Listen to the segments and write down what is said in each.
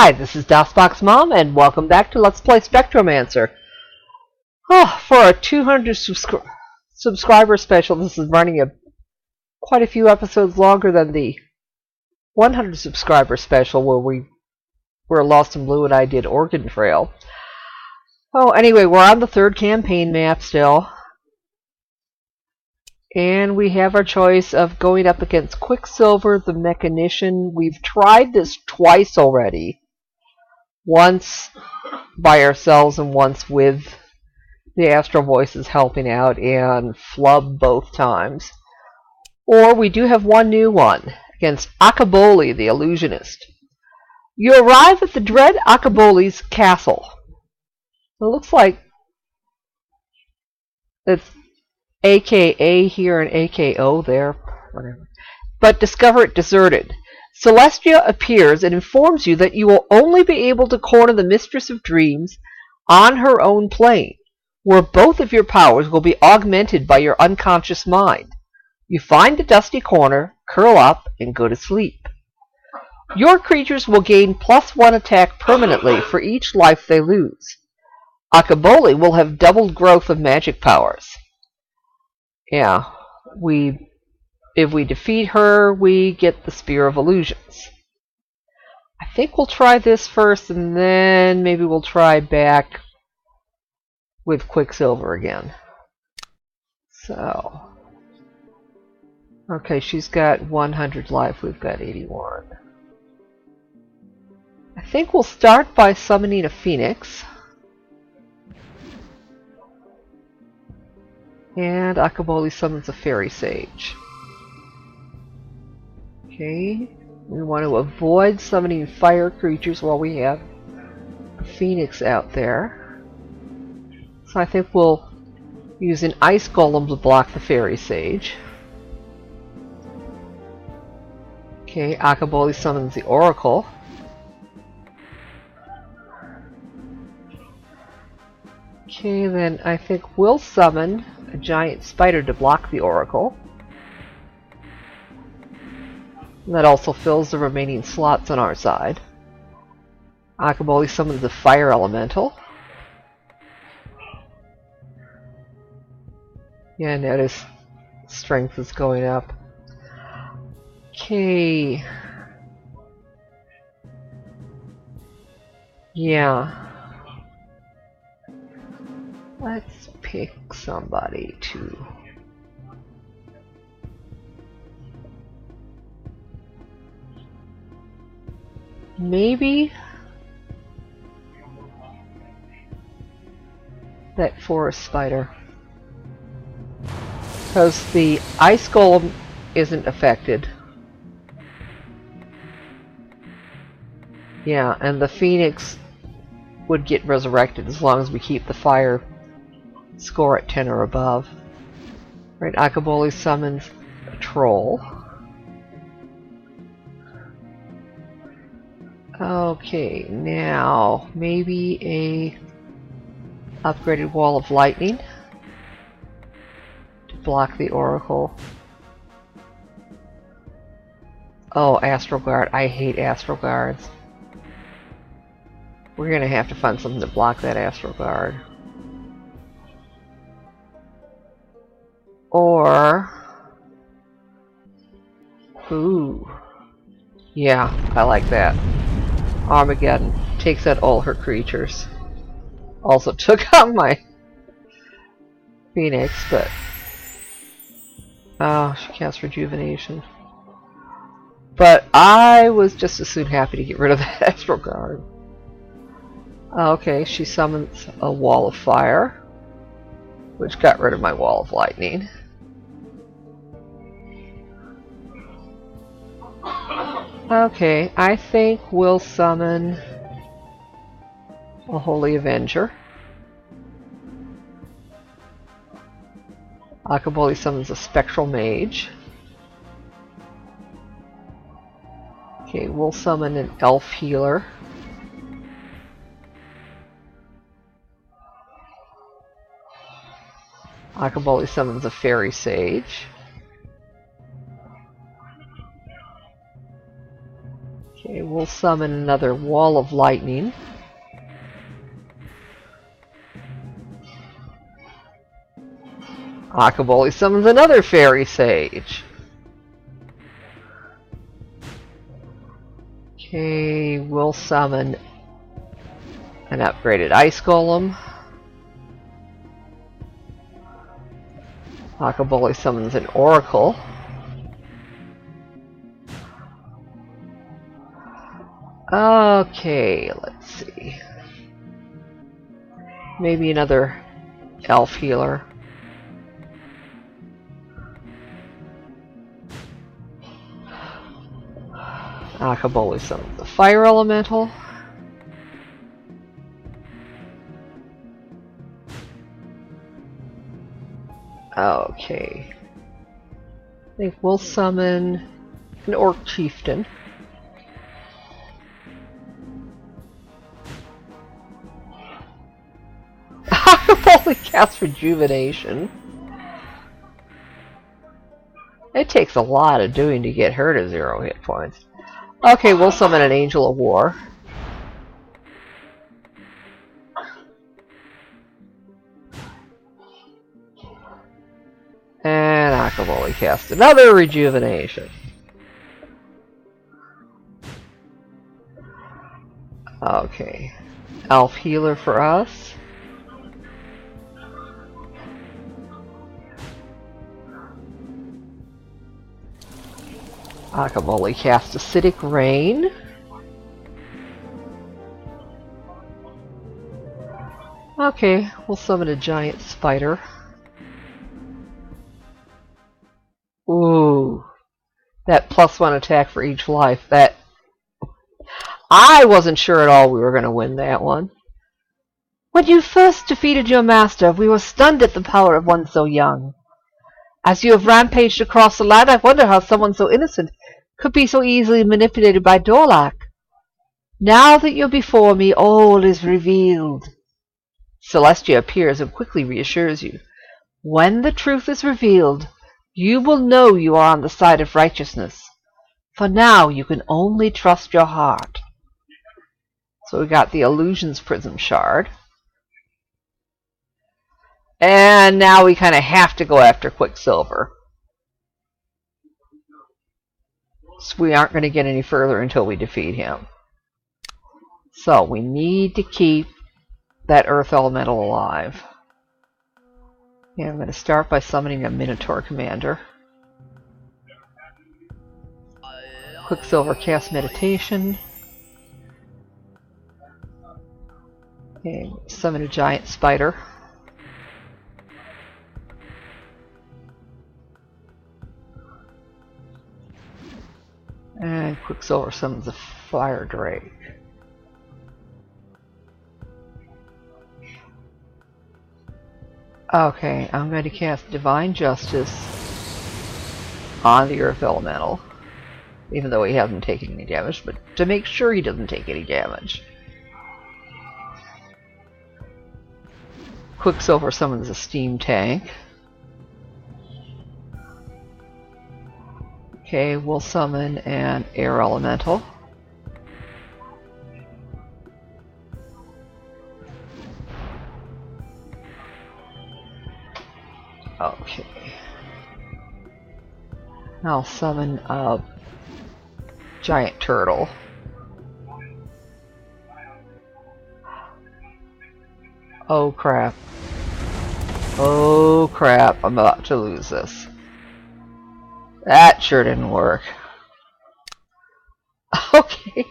Hi, this is DOSBox Mom, and welcome back to Let's Play Spectromancer. For our 200 subscriber special, this is running quite a few episodes longer than the 100 subscriber special where Lost in Blue and I did Organ Trail. Anyway, we're on the third campaign map still. And we have our choice of going up against Quicksilver, the Mechanician. We've tried this twice already. Once by ourselves and once with the Astral Voices helping out, and flub both times. Or we do have one new one against Akaboli, the Illusionist. You arrive at the dread Akaboli's castle. It looks like it's AKA here and AKO there, whatever. But discover it deserted. Celestia appears and informs you that you will only be able to corner the Mistress of Dreams on her own plane, where both of your powers will be augmented by your unconscious mind. You find a dusty corner, curl up, and go to sleep. Your creatures will gain +1 attack permanently for each life they lose. Akaboli will have doubled growth of magic powers. Yeah, if we defeat her, we get the Spear of Illusions. I think we'll try this first, and then maybe we'll try back with Quicksilver again. So, okay, she's got 100 life, we've got 81. I think we'll start by summoning a Phoenix. And Akaboli summons a Fairy Sage. Okay, we want to avoid summoning fire creatures while we have a Phoenix out there. So I think we'll use an Ice Golem to block the Fairy Sage. Okay, Akaboli summons the Oracle. Okay, then I think we'll summon a giant spider to block the Oracle. And that also fills the remaining slots on our side. Akaboli summons the Fire Elemental. Yeah, notice strength is going up. Okay. Yeah. Let's pick somebody to... Maybe that forest spider. Because the Ice Golem isn't affected. Yeah, and the Phoenix would get resurrected as long as we keep the fire score at 10 or above. Right, Akaboli summons a troll. Okay, now maybe a upgraded Wall of Lightning to block the Oracle. Oh, Astral Guard. I hate Astral Guards. We're gonna have to find something to block that Astral Guard. Or... Ooh. Yeah, I like that. Armageddon takes out all her creatures. Also took out my Phoenix, but... Oh, she casts Rejuvenation. But I was just as soon happy to get rid of that Astral Guard. Okay, she summons a Wall of Fire, which got rid of my Wall of Lightning. Okay, I think we'll summon a Holy Avenger. Akaboli summons a Spectral Mage. Okay, we'll summon an Elf Healer. Akaboli summons a Fairy Sage. Okay, we'll summon another wall of lightning. Akaboli summons another fairy sage. Okay, we'll summon an upgraded ice golem. Akaboli summons an oracle. Okay, let's see. Maybe another elf healer. Akaboli summons the fire elemental. Okay. I think we'll summon an orc chieftain. Akaboli casts rejuvenation. It takes a lot of doing to get her to 0 hit points. Okay, we'll summon an Angel of War. And Akaboli casts another rejuvenation. Okay. Elf healer for us. Akaboli casts Acidic Rain. Okay, we'll summon a giant spider. Ooh, that +1 attack for each life. That I wasn't sure at all we were going to win that one. When you first defeated your master, we were stunned at the power of one so young. As you have rampaged across the land, I wonder how someone so innocent could be so easily manipulated by Dorlak. Now that you're before me, all is revealed. Celestia appears and quickly reassures you. When the truth is revealed, you will know you are on the side of righteousness. For now, you can only trust your heart. So we got the Illusions Prism Shard. And now we kind of have to go after Quicksilver. So we aren't going to get any further until we defeat him. So we need to keep that Earth Elemental alive. Yeah, I'm going to start by summoning a Minotaur Commander. Quicksilver casts Meditation. Okay, summon a giant spider. And Quicksilver summons a Fire Drake. Okay, I'm going to cast Divine Justice on the Earth Elemental, even though he hasn't taken any damage, but to make sure he doesn't take any damage. Quicksilver summons a Steam Tank. Okay, we'll summon an Air Elemental. Okay. I'll summon a giant turtle. Oh crap. Oh crap, I'm about to lose this. That sure didn't work. Okay.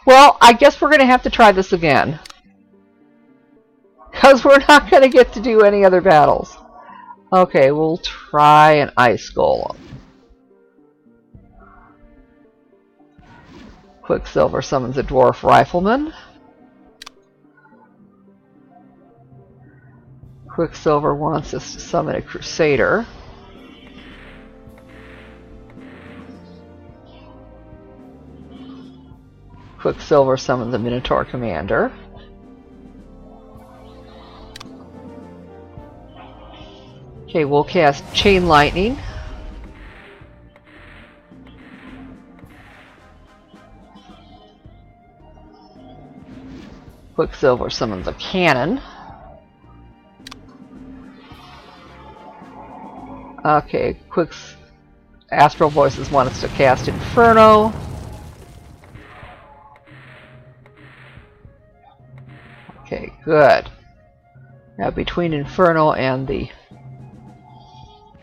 Well, I guess we're going to have to try this again. Because we're not going to get to do any other battles. Okay, we'll try an Ice Golem. Quicksilver summons a Dwarf Rifleman. Quicksilver wants us to summon a Crusader. Quicksilver summons a Minotaur Commander. Okay, we'll cast Chain Lightning. Quicksilver summons a cannon. Okay, Astral Voices want us to cast Inferno. Okay, good. Now between Inferno and the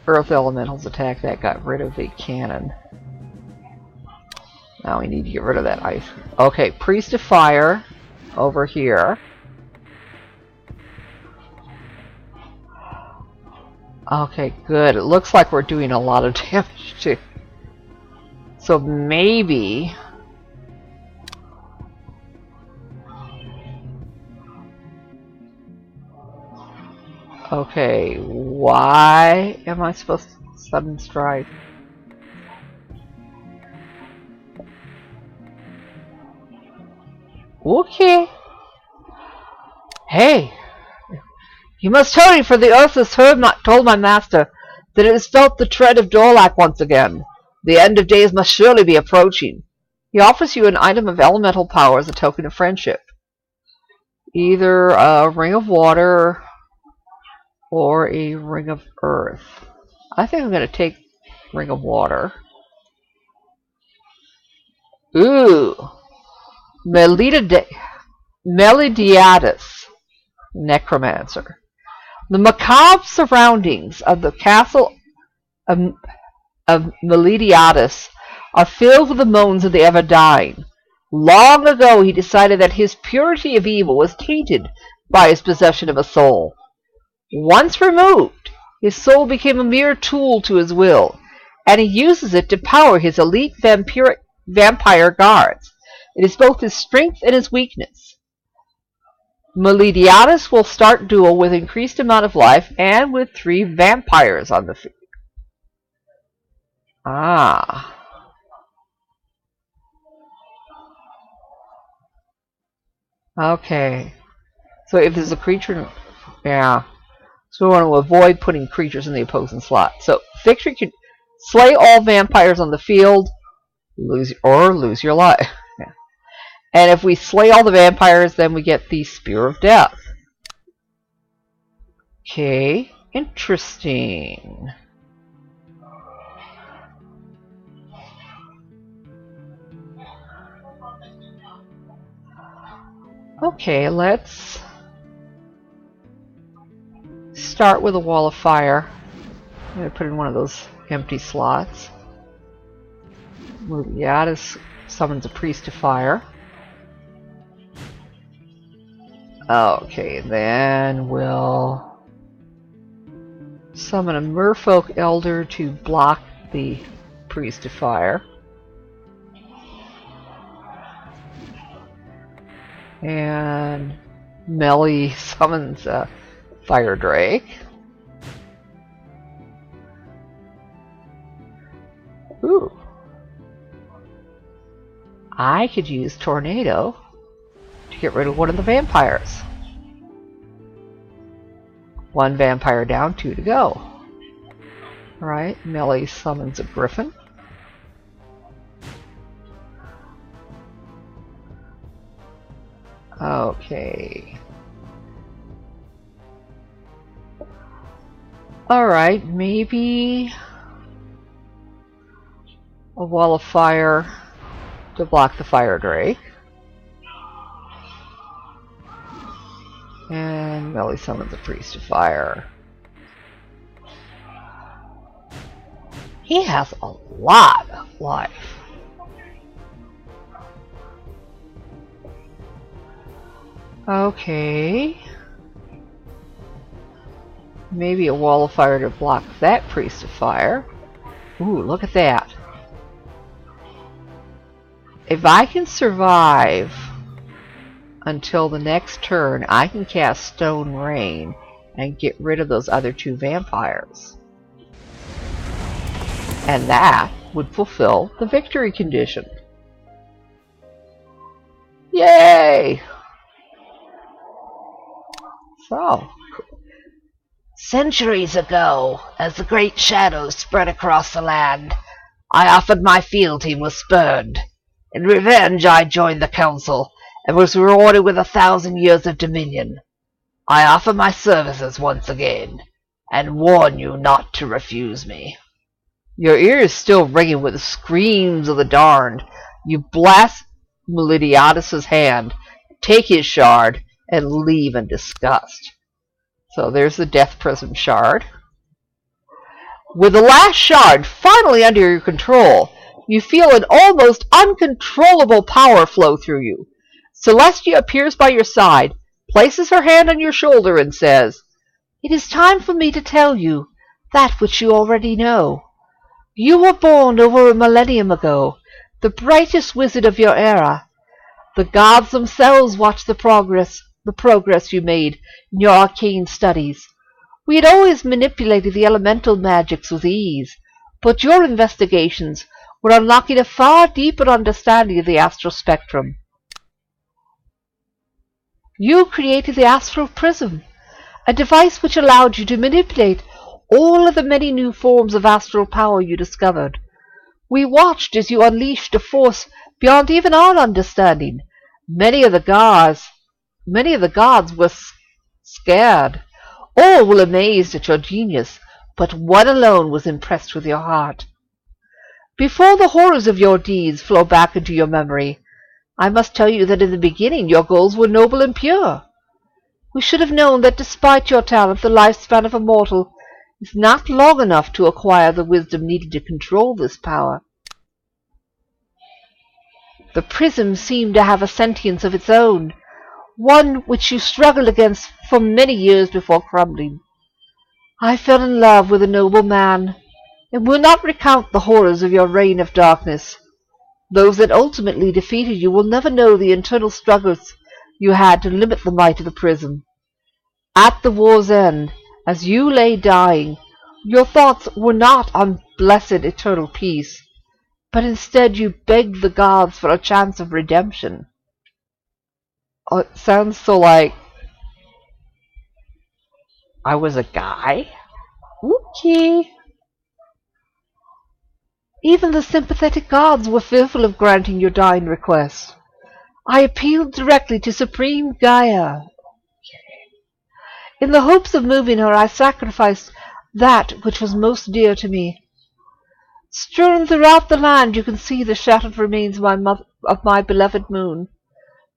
Earth Elemental's attack, that got rid of the cannon. Now we need to get rid of that ice. Okay, Priest of Fire over here. Okay, good. It looks like we're doing a lot of damage too. So maybe... Okay, why am I supposed to sudden strike? Okay. Hey! You must hurry, for the earth has told my master that it has felt the tread of Dorlac once again. The end of days must surely be approaching. He offers you an item of elemental power as a token of friendship. Either a ring of water or a ring of earth. I think I'm going to take ring of water. Ooh! Melodiatus, Necromancer. The macabre surroundings of the castle of Melodiatus are filled with the moans of the ever-dying. Long ago he decided that his purity of evil was tainted by his possession of a soul. Once removed, his soul became a mere tool to his will, and he uses it to power his elite vampire guards. It is both his strength and his weakness. Melodiatus will start duel with increased amount of life and with 3 vampires on the field. Ah. Okay. So if there's a creature... Yeah. So we want to avoid putting creatures in the opposing slot. So victory can slay all vampires on the field, lose your life. Yeah. And if we slay all the vampires, then we get the Spear of Death. Okay, interesting. Okay, let's start with a Wall of Fire. I'm going to put in one of those empty slots. Melodiatus summons a Priest of Fire. Okay, then we'll summon a Merfolk Elder to block the Priest of Fire. And Melly summons a Fire Drake. Ooh. I could use Tornado to get rid of one of the vampires. 1 vampire down, 2 to go. Alright, Melly summons a Griffin. Okay. Alright, maybe a Wall of Fire to block the Fire Drake. And Melly summons a Priest of Fire. He has a lot of life. Okay. Maybe a Wall of Fire to block that Priest of Fire. Ooh, look at that. If I can survive until the next turn, I can cast Stone Rain and get rid of those other 2 vampires. And that would fulfill the victory condition. Yay! So, centuries ago, as the great shadows spread across the land, I offered my fealty and was spurned. In revenge, I joined the council and was rewarded with 1,000 years of dominion. I offer my services once again, and warn you not to refuse me." Your ear is still ringing with the screams of the darned. You blast Melidiatus's hand, take his shard, and leave in disgust. So there's the Death Prism shard. With the last shard finally under your control, you feel an almost uncontrollable power flow through you. Celestia appears by your side, places her hand on your shoulder, and says, "It is time for me to tell you that which you already know. You were born over a millennium ago, the brightest wizard of your era. The gods themselves watched the progress you made in your arcane studies. We had always manipulated the elemental magics with ease, but your investigations were unlocking a far deeper understanding of the astral spectrum. You created the astral prism, a device which allowed you to manipulate all of the many new forms of astral power you discovered. We watched as you unleashed a force beyond even our understanding. Many of the gods were scared. All were amazed at your genius, but one alone was impressed with your heart. Before the horrors of your deeds flow back into your memory, I must tell you that in the beginning your goals were noble and pure. We should have known that despite your talent, the lifespan of a mortal is not long enough to acquire the wisdom needed to control this power. The prism seemed to have a sentience of its own, one which you struggled against for many years before crumbling. I fell in love with a noble man, and will not recount the horrors of your reign of darkness. Those that ultimately defeated you will never know the internal struggles you had to limit the might of the prism. At the war's end, as you lay dying, your thoughts were not on blessed eternal peace, but instead you begged the gods for a chance of redemption. Oh, it sounds so like I was a guy. Okay. Even the sympathetic gods were fearful of granting your dying request. I appealed directly to Supreme Gaia. In the hopes of moving her, I sacrificed that which was most dear to me. Strewn throughout the land you can see the shattered remains of my beloved moon,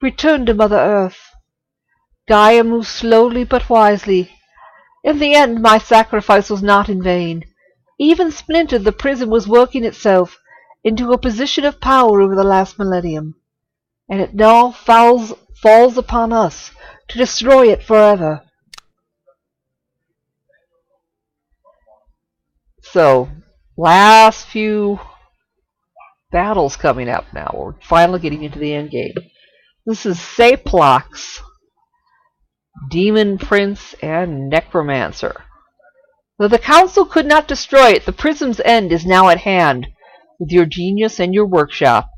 returned to Mother Earth. Gaia moved slowly but wisely. In the end, my sacrifice was not in vain. Even splintered, the prism was working itself into a position of power over the last millennium, and it now falls upon us to destroy it forever. So, last few battles coming up now. We're finally getting into the end game. This is Saplox, Demon Prince, and Necromancer. Though the Council could not destroy it, the prism's end is now at hand, with your genius and your workshop.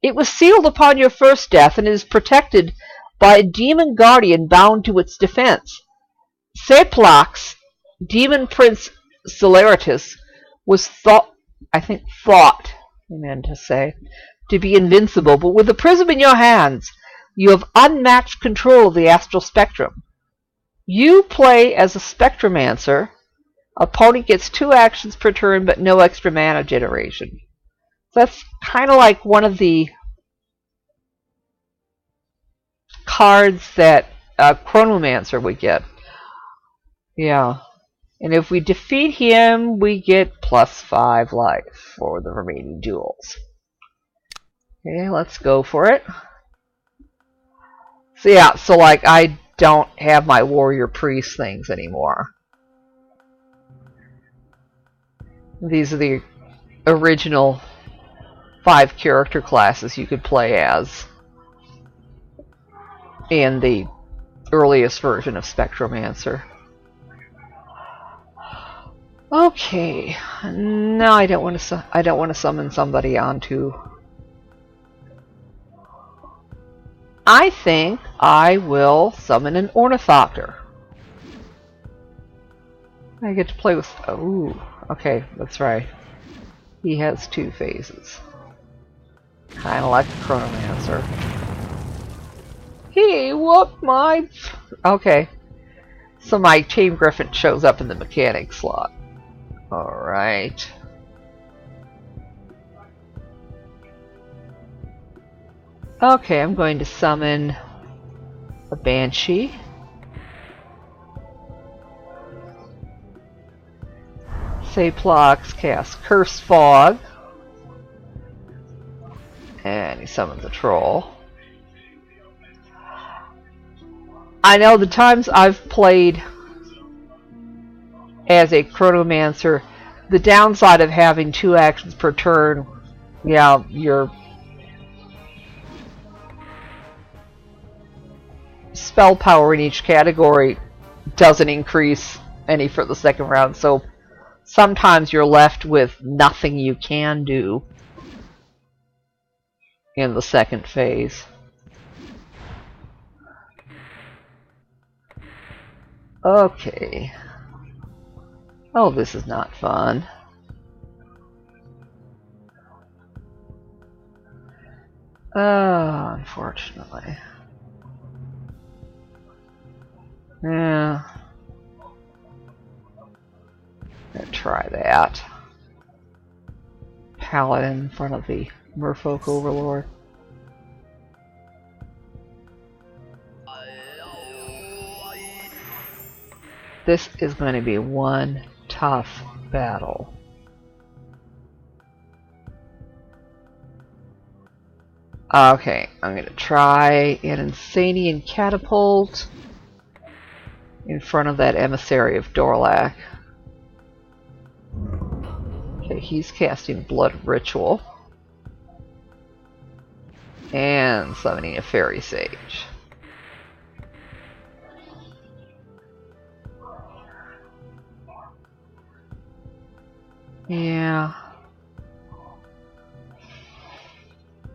It was sealed upon your first death, and is protected by a demon guardian bound to its defense. Saplox, Demon Prince Celeritus, was thought to be invincible, but with the prism in your hands, you have unmatched control of the astral spectrum. You play as a Spectromancer. Opponent gets 2 actions per turn, but no extra mana generation. That's kind of like one of the cards that Chronomancer would get. Yeah. And if we defeat him, we get +5 life for the remaining duels. Okay, let's go for it. So yeah, so like I don't have my warrior priest things anymore. These are the original 5 character classes you could play as in the earliest version of Spectromancer. Okay, now I don't want to summon somebody onto. I think I will summon an Ornithopter. I get to play with. Oh, okay, that's right. He has 2 phases, kind of like the Chronomancer. Whoop my... Okay. So my Tame Griffin shows up in the mechanic slot. Alright. Okay, I'm going to summon a Banshee. Saplox casts Curse Fog. And he summons a troll. I know the times I've played as a Chronomancer, the downside of having 2 actions per turn, yeah, your spell power in each category doesn't increase any for the second round, so sometimes you're left with nothing you can do in the second phase. Okay. Oh, this is not fun. Unfortunately. Yeah. Gonna try that. Paladin in front of the Merfolk Overlord. This is going to be one tough battle. Okay, I'm going to try an Insanian Catapult in front of that Emissary of Dorlac. Okay, he's casting Blood Ritual. And summoning a Fairy Sage. Yeah.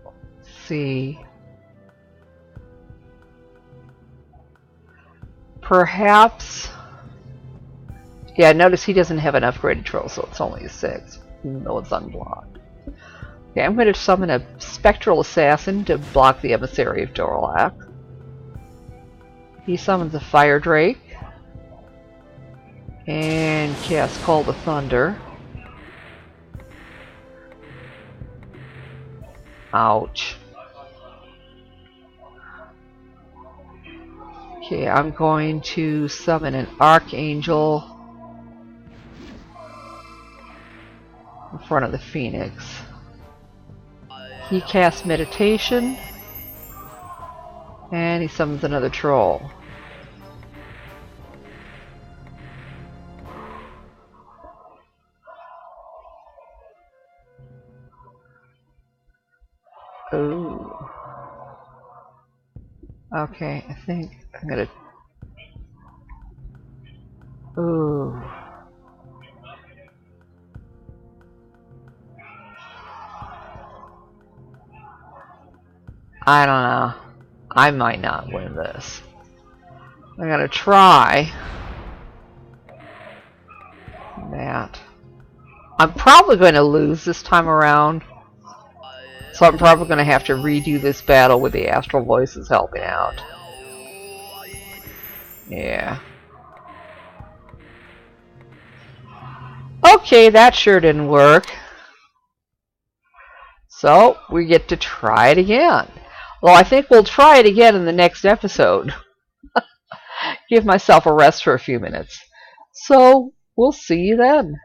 Let's see. Perhaps. Yeah, notice he doesn't have an upgraded troll, so it's only a 6, even though it's unblocked. Okay, I'm going to summon a Spectral Assassin to block the Emissary of Dorlac. He summons a Fire Drake. And casts Call to Thunder. Ouch. Okay, I'm going to summon an Archangel in front of the Phoenix. He casts Meditation, and he summons another troll. Ooh. Okay, I think I'm gonna... Ooh. I don't know. I might not win this. I'm gonna try that. I'm probably going to lose this time around. So I'm probably going to have to redo this battle with the Astral Voices helping out. Yeah. Okay, that sure didn't work. So, we get to try it again. Well, I think we'll try it again in the next episode. Give myself a rest for a few minutes. So, we'll see you then.